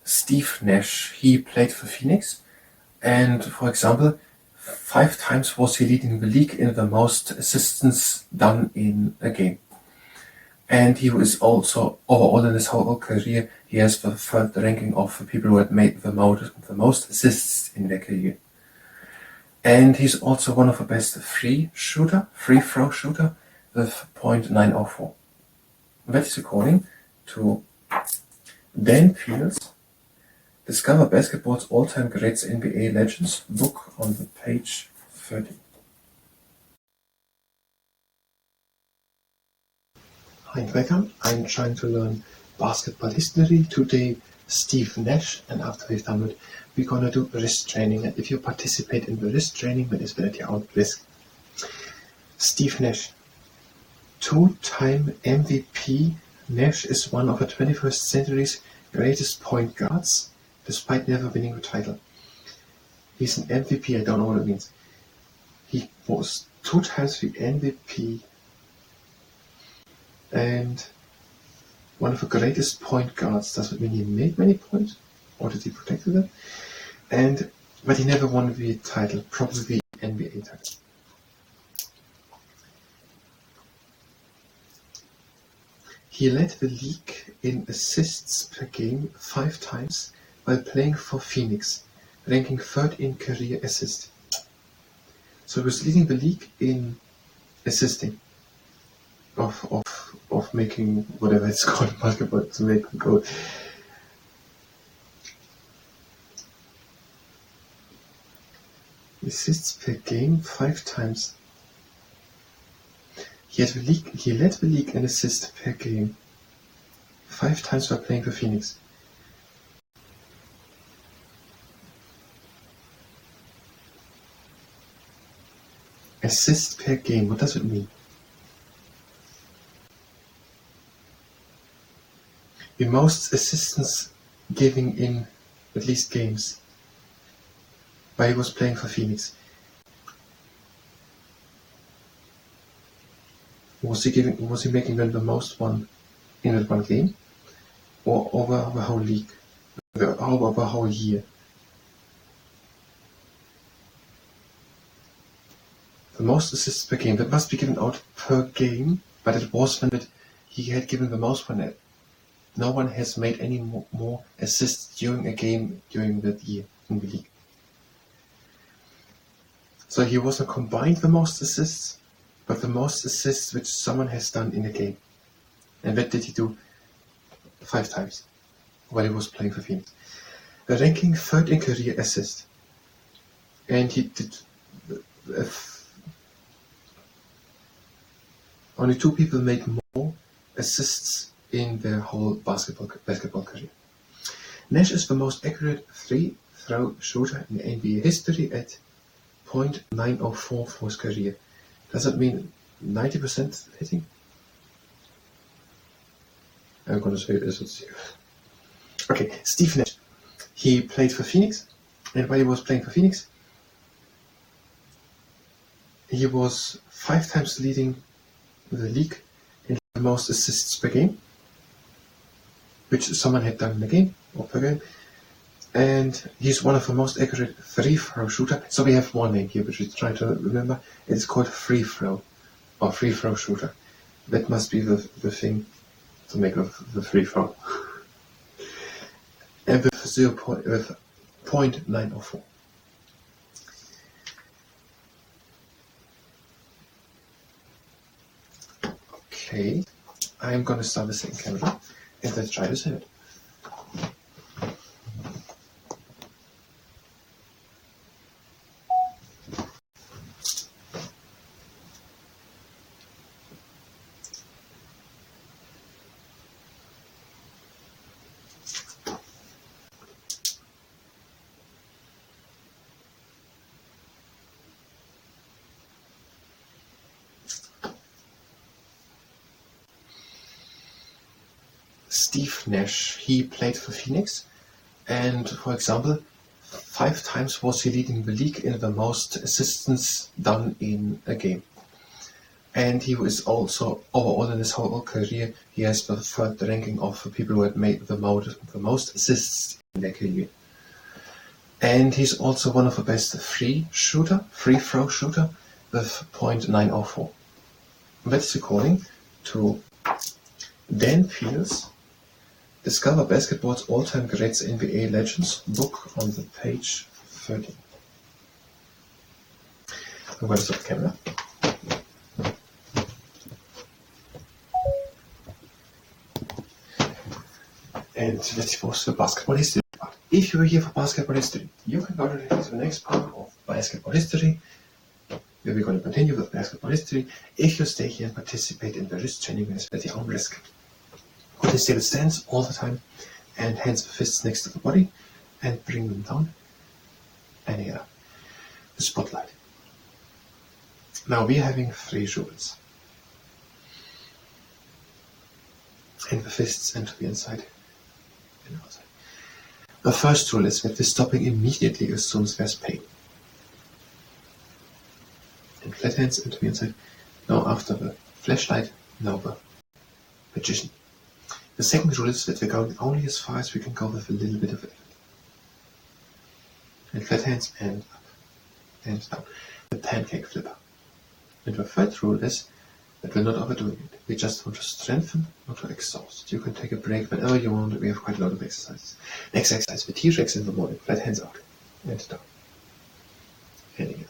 Steve Nash, he played for Phoenix, and for example, 5 times was he leading the league in the most assists done in a game. And he was also, overall in his whole career, he has the third ranking of the people who had made the most assists in their career. And he's also one of the best free throw shooter, with .904. That is according to Dan Fields, Discover Basketball's All-Time Greats NBA Legends book on the page 30. Hi and welcome. I'm trying to learn basketball history. Today, Steve Nash, and after we've done it, we're gonna do wrist training. And if you participate in the wrist training, that is at your own risk. Steve Nash, 2-time MVP. Nash is one of the 21st century's greatest point guards, despite never winning the title. He's an MVP, I don't know what it means. He was 2 times the MVP and one of the greatest point guards. Does it mean he made many points? Or did he protect them? But he never won the title, probably the NBA title. He led the league in assists per game 5 times while playing for Phoenix, ranking 3rd in career assist. So he was leading the league in assisting, of making whatever it's called in basketball to make a goal. Assists per game 5 times. He led the league in assists per game 5 times while playing for Phoenix. Assists per game, what does it mean? The most assists giving in at least games while he was playing for Phoenix. Was he making them the most one in that one game? Or over the whole league? Over the whole year? The most assists per game, that must be given out per game, but it was when he had given the most one. No one has made any more assists during a game during that year in the league. So he wasn't combined the most assists, but the most assists which someone has done in a game. And that did he do 5 times while he was playing for Phoenix. Ranking 3rd in career assist. And he did only 2 people made more assists in their whole basketball career. Nash is the most accurate free throw shooter in NBA history at .904 for his career. Does that mean 90% hitting? I'm gonna say this. Let's see. Okay, Steve Nash. He played for Phoenix, and while he was playing for Phoenix, he was 5 times leading the league in the most assists per game, which someone had done in a game or per game. And he's one of the most accurate free throw shooter. So we have one name here, which we try to remember. It's called free throw, or free throw shooter. That must be the thing to make of the free throw. And with 0.904. Okay, I'm gonna start the second camera and let's try this out. Steve Nash, he played for Phoenix, and for example, 5 times was he leading the league in the most assists done in a game. And he was also, overall in his whole career, he has the third ranking of the people who had made the most assists in their career. And he's also one of the best free throw shooter, with .904. That's according to Dan Fields' Discover Basketball's All-Time Greats NBA Legends book on the page 13. I'm going to stop the camera. And let's go to the basketball history part. If you are here for basketball history, you can go to the next part of basketball history, where we're going to continue with basketball history. If you stay here and participate in the wrist training, it's at your own risk. Hold the stable stance all the time, and hands the fists next to the body, and bring them down. And here, the spotlight. Now we're having 3 rules. And the fists into the inside and outside. The first rule is that we're stopping immediately as soon as there's pain. And flat hands into the inside. Now after the flashlight, now the magician. The second rule is that we're going only as far as we can go with a little bit of effort. And flat hands and up and down. The pancake flipper. And the third rule is that we're not overdoing it. We just want to strengthen, not to exhaust. You can take a break whenever you want. We have quite a lot of exercises. Next exercise, the T-Rex in the morning. Flat hands out and down. And here.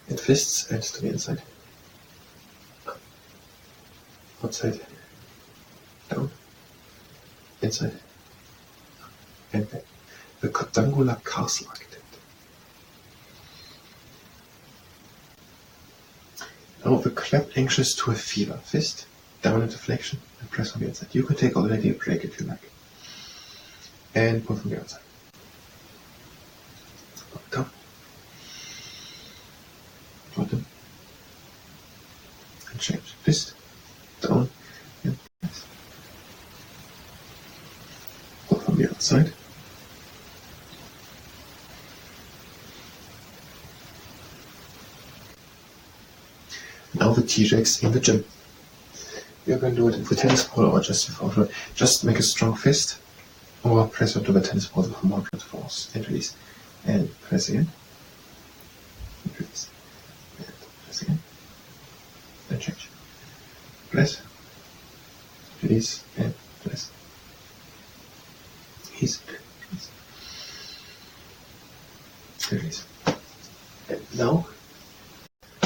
And fists and to the inside. Outside. Down. Inside. And back. The quadrangular castle architect. Now the clap anxious to a fever. Fist, down into flexion, and press on the inside. You can take already a break if you like. And pull from the outside. Down. Bottom. And change. Fist, down, and press. Pull from the outside. Now the T-Rex in the gym. You can do it with a tennis ball or just without. Just make a strong fist or press onto the tennis ball with moderate force and release. And press again. And release. And press again. And change. Press. Release and press. Release. Release. And now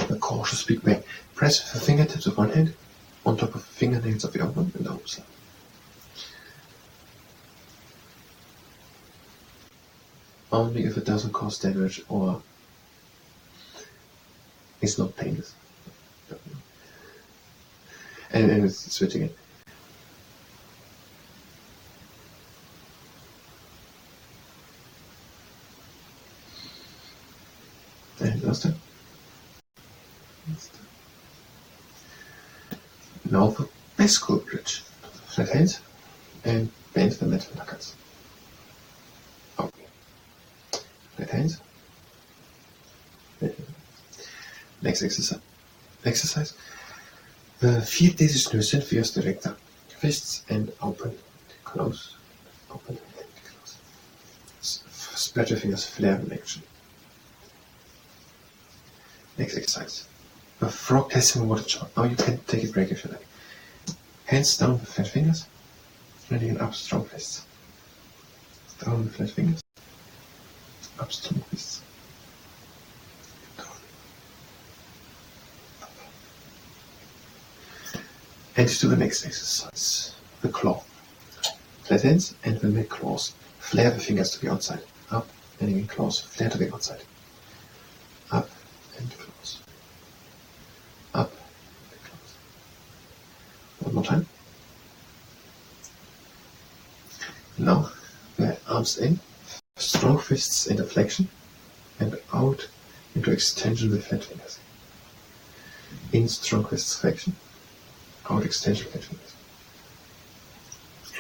a cautious big bang. Press the fingertips of one hand on top of the fingernails of the other one and down slide. Only if it doesn't cause damage or is not painless. And it's switching it. And last time. Now the bicycle bridge. Flat hands and bend the metal knuckles. Okay. Flat hands. Next exercise. The 4 decision synthesis director. Fists and open, close, open and close. Spread your fingers, flare in action. Next exercise. The frog testing water jar. Now you can take a break if you like. Hands down with flat fingers. And again up strong fists. Down with flat fingers. Up strong fists. Down. Up. And to the next exercise. The claw. Flat hands and then make claws. Flare the fingers to the outside. Up and again claws. Flare to the outside. Up and close. Up and close. One more time. Now the arms in, strong fists into flexion and out into extension with flat fingers. In strong fists flexion, out extension flat fingers.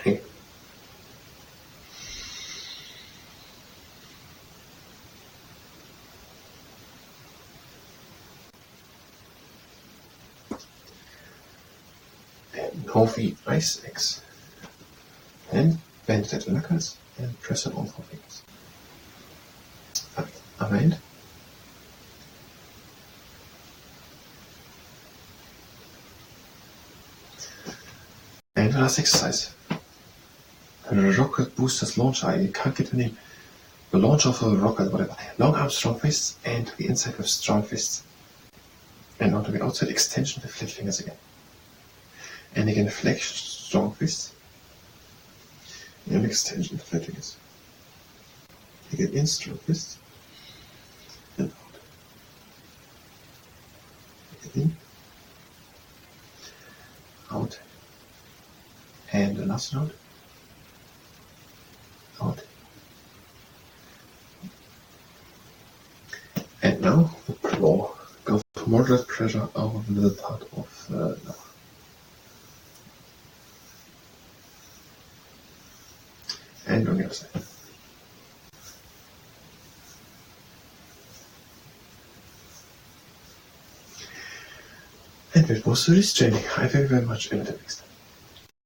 Again. Now we ice X and bend it at the knuckles and press it on 4 fingers. Am Ende. And the last exercise. Rocket boosters launcher. You can't get the name. The launcher of a rocket, whatever. Long arms, strong fists, and to the inside with strong fists. And on to the outside extension with flat fingers again. And again flexion, strong fists. And extension with flat fingers. Again in, strong fists. And out. Again in. Out. And the last note. Out. And now the claw. Go for moderate pressure over the middle part of the lower. And on the other side. And that was the wrist training. I thank you very much and until next time.